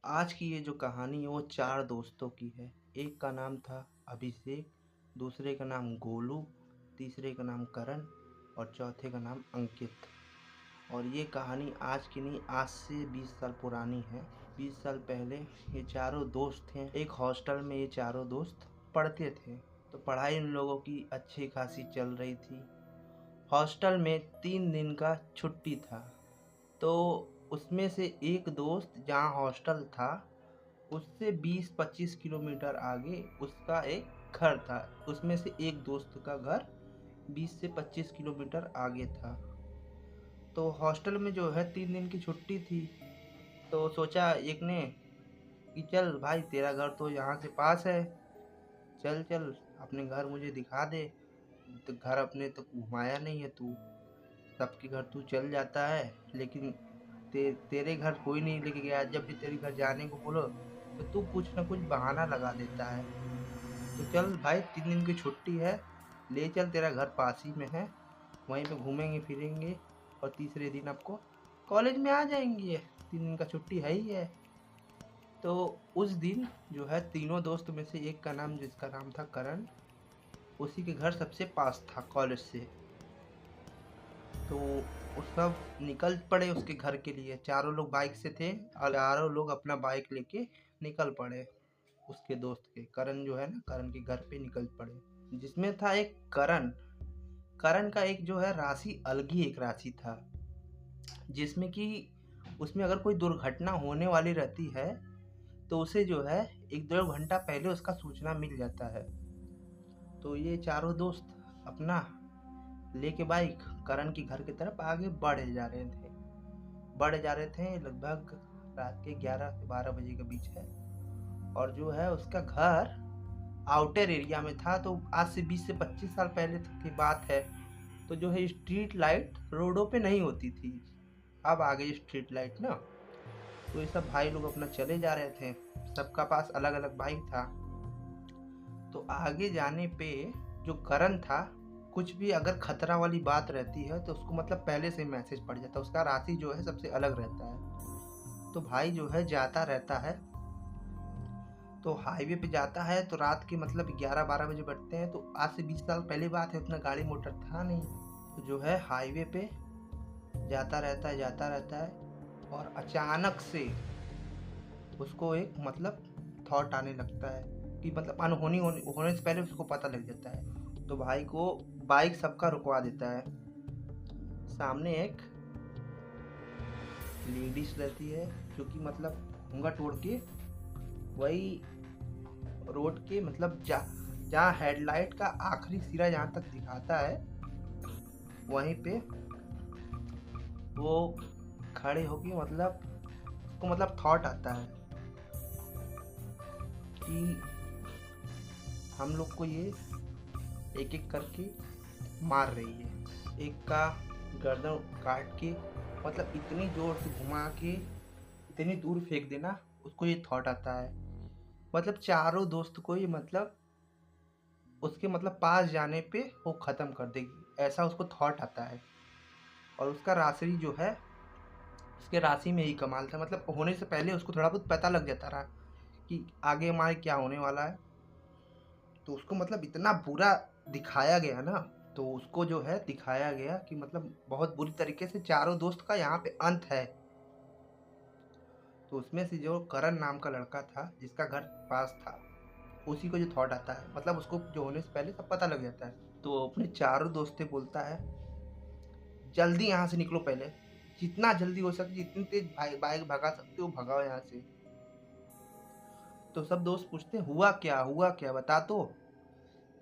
आज की ये जो कहानी है वो चार दोस्तों की है। एक का नाम था अभिषेक, दूसरे का नाम गोलू, तीसरे का नाम करण और चौथे का नाम अंकित। और ये कहानी आज की नहीं, आज से 20 साल पुरानी है। 20 साल पहले ये चारों दोस्त थे। एक हॉस्टल में ये चारों दोस्त पढ़ते थे। तो पढ़ाई इन लोगों की अच्छी खासी चल रही थी। हॉस्टल में 3 दिन का छुट्टी था। तो उसमें से एक दोस्त जहाँ हॉस्टल था उससे 20-25 किलोमीटर आगे उसका एक घर था। उसमें से एक दोस्त का घर 20 से 25 किलोमीटर आगे था। तो हॉस्टल में जो है 3 दिन की छुट्टी थी। तो सोचा एक ने कि चल भाई, तेरा घर तो यहाँ से पास है, चल चल अपने घर मुझे दिखा दे। तो घर अपने तो घुमाया नहीं है तू, सबके घर तू चल जाता है, लेकिन तेरे घर कोई नहीं लेके गया। जब भी तेरे घर जाने को बोलो तो तू कुछ ना कुछ बहाना लगा देता है। तो चल भाई, 3 दिन की छुट्टी है, ले चल, तेरा घर पास ही में है, वहीं पे घूमेंगे फिरेंगे और तीसरे दिन आपको कॉलेज में आ जाएंगे। 3 दिन का छुट्टी है ही है। तो उस दिन जो है तीनों दोस्त में से एक का नाम, जिसका नाम था करण, उसी के घर सबसे पास था कॉलेज से। तो वो सब निकल पड़े उसके घर के लिए। चारों लोग बाइक से थे और चारों लोग अपना बाइक लेके निकल पड़े उसके दोस्त के, करण जो है ना, करण के घर पे निकल पड़े। जिसमें था एक करण। करण का एक जो है राशि, अलग ही एक राशि था, जिसमें कि उसमें अगर कोई दुर्घटना होने वाली रहती है तो उसे जो है 1-2 घंटा पहले उसका सूचना मिल जाता है। तो ये चारों दोस्त अपना लेके बाइक करण के घर की तरफ आगे बढ़े जा रहे थे। लगभग रात के 11 से 12 बजे के बीच है। और जो है उसका घर आउटर एरिया में था। तो आज से 20 से 25 साल पहले तक की बात है। तो जो है स्ट्रीट लाइट रोडों पे नहीं होती थी, अब आ गई स्ट्रीट लाइट ना। तो ये सब भाई लोग अपना चले जा रहे थे, सबका पास अलग अलग बाइक था। तो आगे जाने पे जो करण था, कुछ भी अगर खतरा वाली बात रहती है तो उसको मतलब पहले से मैसेज पड़ जाता है, उसका राशि जो है सबसे अलग रहता है। तो भाई जो है जाता रहता है, तो हाईवे पे जाता है। तो रात के मतलब 11-12 बजे बढ़ते हैं। तो आज से 20 साल पहले बात है, उतना गाड़ी मोटर था नहीं। तो जो है हाईवे पे जाता रहता है और अचानक से उसको एक मतलब थॉट आने लगता है कि मतलब अनहोनी होने से पहले उसको पता लग जाता है। तो भाई को बाइक सबका रुकवा देता है। सामने एक लेडीज रहती है जो कि मतलब घूंघट ओढ़ के वही रोड के मतलब जहाँ हेडलाइट का आखिरी सिरा जहाँ तक दिखाता है वहीं पे वो खड़े होके मतलब उसको मतलब थॉट आता है कि हम लोग को ये एक एक करके मार रही है। एक का गर्दन काट के मतलब इतनी जोर से घुमा के इतनी दूर फेंक देना, उसको ये थॉट आता है। मतलब चारों दोस्त को ये मतलब उसके मतलब पास जाने पे वो ख़त्म कर देगी, ऐसा उसको थॉट आता है। और उसका राशि जो है, उसके राशि में ही कमाल था, मतलब होने से पहले उसको थोड़ा बहुत पता लग जाता रहा कि आगे हमारे क्या होने वाला है। तो उसको मतलब इतना बुरा दिखाया गया ना, तो उसको जो है दिखाया गया कि मतलब बहुत बुरी तरीके से चारों दोस्त का यहाँ पे अंत है। तो उसमें से जो करण नाम का लड़का था जिसका घर पास था, उसी को जो थॉट आता है, मतलब उसको जो होने से पहले सब पता लग जाता है। तो वो अपने चारों दोस्त से बोलता है, जल्दी यहाँ से निकलो, पहले जितना जल्दी हो सके, जितनी तेज बाइक भगा सकते हो भगाओ यहाँ से। तो सब दोस्त पूछते हैं हुआ क्या बता। तो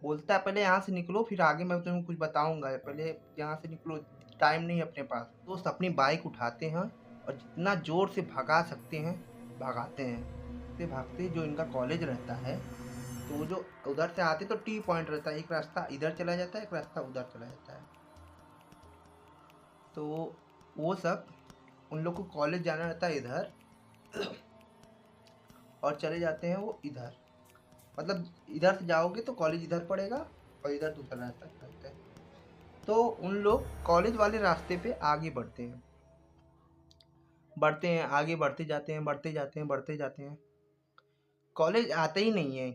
बोलता है पहले यहाँ से निकलो, फिर आगे मैं तुम्हें कुछ बताऊंगा, पहले यहाँ से निकलो, टाइम नहीं है अपने पास। दोस्त अपनी बाइक उठाते हैं और जितना जोर से भगा सकते हैं भगाते हैं। भागते भागते जो इनका कॉलेज रहता है, तो वो जो उधर से आते तो टी पॉइंट रहता है, एक रास्ता इधर चला जाता है, एक रास्ता उधर चला जाता है। तो वो सब उन लोग को कॉलेज जाना रहता है इधर, और चले जाते हैं वो इधर। मतलब इधर से जाओगे तो कॉलेज इधर पड़ेगा और इधर दूसरा रास्ता पड़ता है। तो उन लोग कॉलेज वाले रास्ते पे आगे बढ़ते हैं। बढ़ते हैं, आगे बढ़ते जाते हैं, बढ़ते जाते हैं, बढ़ते जाते हैं, कॉलेज आते ही नहीं है।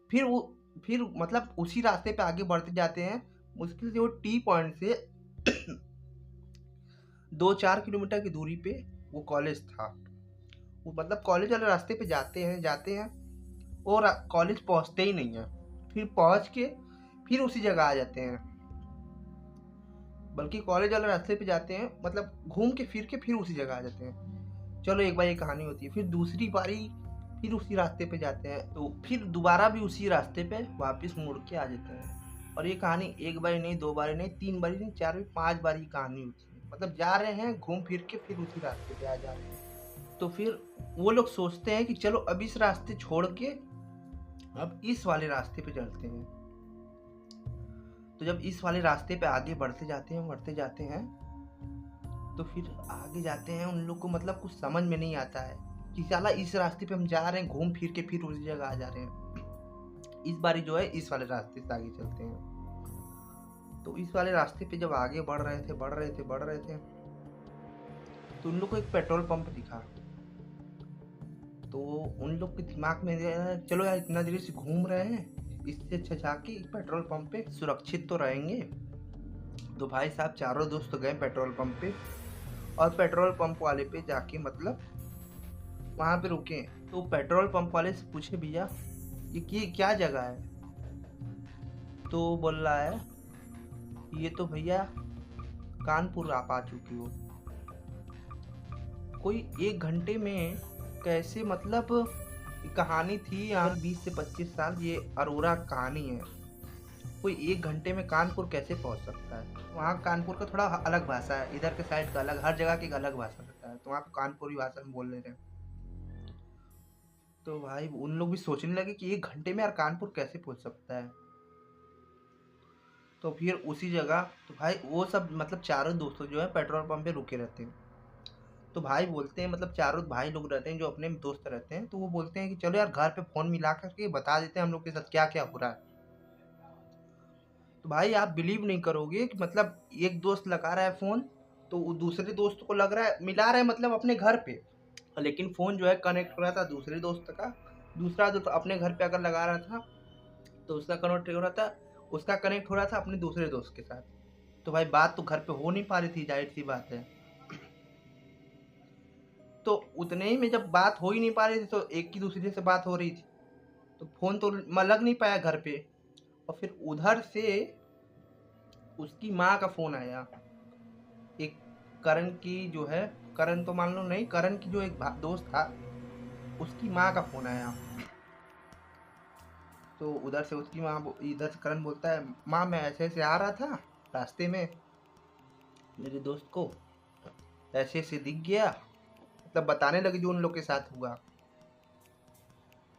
फिर वो फिर मतलब उसी रास्ते पे आगे बढ़ते जाते हैं। मुश्किल से वो टी पॉइंट से 2-4 किलोमीटर की दूरी पे वो कॉलेज था। वो मतलब कॉलेज वाले रास्ते पे जाते हैं और कॉलेज पहुंचते ही नहीं है। फिर पहुंच के फिर उसी जगह आ जाते हैं, बल्कि कॉलेज वाले रास्ते पे जाते हैं, मतलब घूम के फिर उसी जगह आ जाते हैं। चलो एक बार ये कहानी होती है। फिर दूसरी बारी फिर उसी रास्ते पे जाते हैं, तो फिर दोबारा भी उसी रास्ते पे वापस मुड़ के आ जाते हैं। और ये कहानी एक बारी नहीं, 2 बारी नहीं, 3 बारी नहीं, 4 बारी 5 बारी कहानी होती है। मतलब जा रहे हैं घूम फिर के फिर उसी रास्ते पे आ जा रहे हैं। तो फिर वो लोग सोचते हैं कि चलो अब इस रास्ते छोड़ के अब इस वाले रास्ते पे चलते हैं। तो जब इस वाले रास्ते पे आगे बढ़ते जाते हैं, तो फिर आगे जाते हैं, उन लोग को मतलब कुछ समझ में नहीं आता है कि साला इस रास्ते पे हम जा रहे हैं, घूम फिर के फिर उसी जगह आ जा रहे हैं। इस बारी जो है इस वाले रास्ते से आगे चलते हैं। तो इस वाले रास्ते पे जब आगे बढ़ रहे थे, तो उन लोग को एक पेट्रोल पंप दिखा। तो उन लोग के दिमाग में चलो यार इतना देर से घूम रहे हैं, इससे अच्छा जाके पेट्रोल पंप पे सुरक्षित तो रहेंगे। तो भाई साहब चारों दोस्त गए पेट्रोल पंप पे, और पेट्रोल पंप वाले पे जाके मतलब वहाँ पे रुके। तो पेट्रोल पंप वाले से पूछे भैया ये क्या जगह है? तो बोल रहा है ये तो भैया कानपुर आप आ चुकी हो। कोई 1 घंटे में कैसे, मतलब कहानी थी यहाँ 20 से 25 साल, ये अरोरा कहानी है। कोई 1 घंटे में कानपुर कैसे पहुँच सकता है? वहाँ कानपुर का थोड़ा अलग भाषा है, इधर के साइड का अलग, हर जगह की अलग भाषा रहता है। तो वहाँ कानपुरी भाषा में बोल रहे हैं। तो भाई उन लोग भी सोचने लगे कि 1 घंटे में यार कानपुर कैसे पहुँच सकता है। तो फिर उसी जगह तो भाई वो सब मतलब चारों दोस्तों जो है पेट्रोल पंप पे रुके रहते हैं। तो भाई बोलते हैं, मतलब चारों भाई लोग रहते हैं जो अपने दोस्त रहते हैं, तो वो बोलते हैं कि चलो यार घर पे फोन मिला करके बता देते हैं हम लोग के साथ क्या क्या हो रहा है। तो भाई आप बिलीव नहीं करोगे कि मतलब एक दोस्त लगा रहा है फोन, तो दूसरे दोस्त को लग रहा है मिला रहा है मतलब अपने घर पे, लेकिन फोन जो है कनेक्ट हो रहा था दूसरे दोस्त का। दूसरा दोस्त अपने घर पे अगर लगा रहा था तो उसका कनेक्ट हो रहा था, अपने दूसरे दोस्त के साथ। तो भाई बात तो घर पे हो नहीं पा रही थी, जाहिर सी बात है। तो उतने ही में जब बात हो ही नहीं पा रही थी, तो एक की दूसरे से बात हो रही थी, तो फोन तो लग नहीं पाया घर पे। और फिर उधर से उसकी माँ का फोन आया, एक करण की जो है, करण तो मान लो नहीं, करण की जो एक दोस्त था उसकी माँ का फोन आया। तो उधर से उसकी माँ, इधर से करण बोलता है माँ मैं ऐसे ऐसे आ रहा था रास्ते में, मेरे दोस्त को ऐसे ऐसे दिख गया, मतलब बताने लगे जो उन लोग के साथ हुआ।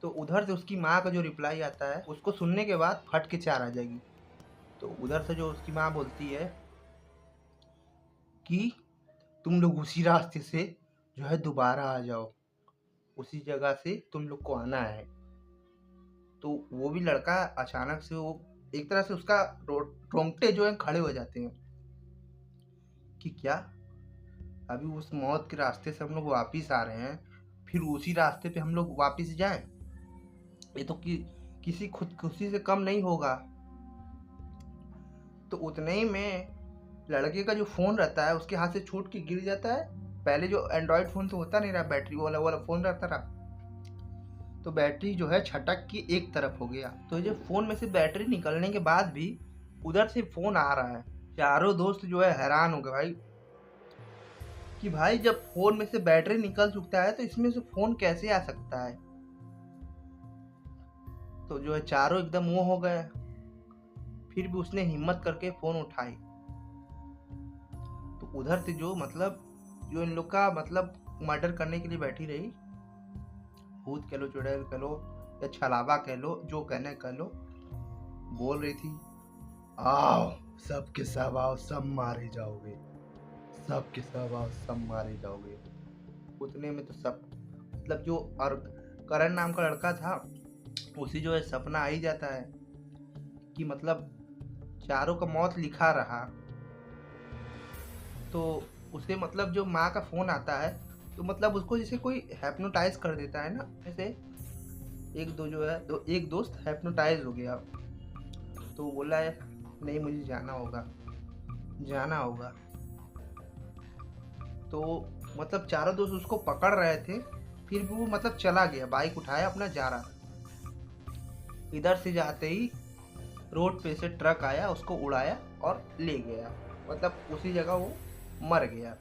तो उधर से उसकी माँ का जो रिप्लाई आता है उसको सुनने के बाद फट के 4 आ जाएगी। तो उधर से जो उसकी माँ बोलती है कि तुम लोग उसी रास्ते से जो है दोबारा आ जाओ, उसी जगह से तुम लोग को आना है। तो वो भी लड़का अचानक से, वो एक तरह से उसका रोंगटे जो है खड़े हो जाते हैं कि क्या अभी उस मौत के रास्ते से हम लोग वापिस आ रहे हैं, फिर उसी रास्ते पे हम लोग वापिस जाएं? ये तो किसी खुदकुशी से कम नहीं होगा। तो उतने ही में लड़के का जो फोन रहता है उसके हाथ से छूट के गिर जाता है। पहले जो एंड्रॉयड फोन तो होता नहीं रहा, बैटरी वाला फोन रहता रहा, तो बैटरी जो है छटक की एक तरफ हो गया। तो ये फोन में से बैटरी निकलने के बाद भी उधर से फोन आ रहा है। चारों दोस्त जो है हैरान हो गए भाई कि भाई जब फोन में से बैटरी निकल चुकता है तो इसमें से फोन कैसे आ सकता है। तो जो है चारों एकदम वो हो गए। फिर भी उसने हिम्मत करके फोन उठाई। तो उधर से जो मतलब जो इन लोग का मतलब मर्डर करने के लिए बैठी रही, भूत कह लो, चुड़ैल कह लो या छलावा कह लो, जो कहना कह लो, बोल रही थी आओ सबके सब आओ, सब मारे जाओगे, सबके सब आओ, सब मारे जाओगे। उतने में तो सब मतलब जो और करण नाम का लड़का था उसी जो है सपना आ ही जाता है कि मतलब चारों का मौत लिखा रहा। तो उसे मतलब जो माँ का फ़ोन आता है, तो मतलब उसको जैसे कोई हिप्नोटाइज़ कर देता है ना, जैसे एक दोस्त हिप्नोटाइज़ हो गया, तो बोला है नहीं मुझे जाना होगा, जाना होगा। तो मतलब चारों दोस्त उसको पकड़ रहे थे, फिर भी वो मतलब चला गया, बाइक उठाया अपना जा रहा था। इधर से जाते ही रोड पे से ट्रक आया, उसको उड़ाया और ले गया, मतलब उसी जगह वो मर गया।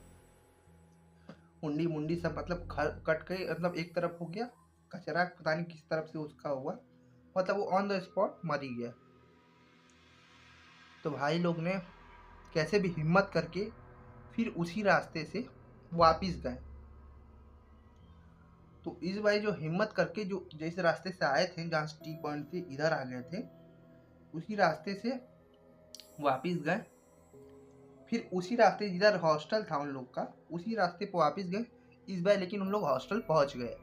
मुंडी मुंडी सब मतलब कट के मतलब एक तरफ हो गया, कचरा पता नहीं किस तरफ से उसका हुआ, मतलब वो ऑन द स्पॉट मर ही गया। तो भाई लोग ने कैसे भी हिम्मत करके फिर उसी रास्ते से वापिस गए। तो इस भाई जो हिम्मत करके जो जिस रास्ते से आए थे, जहाँ टी पॉइंट थे, इधर आ गए थे, उसी रास्ते से वापिस गए। फिर उसी रास्ते जिधर हॉस्टल था उन लोग का, उसी रास्ते पे वापिस गए इस बार, लेकिन उन लोग हॉस्टल पहुंच गए।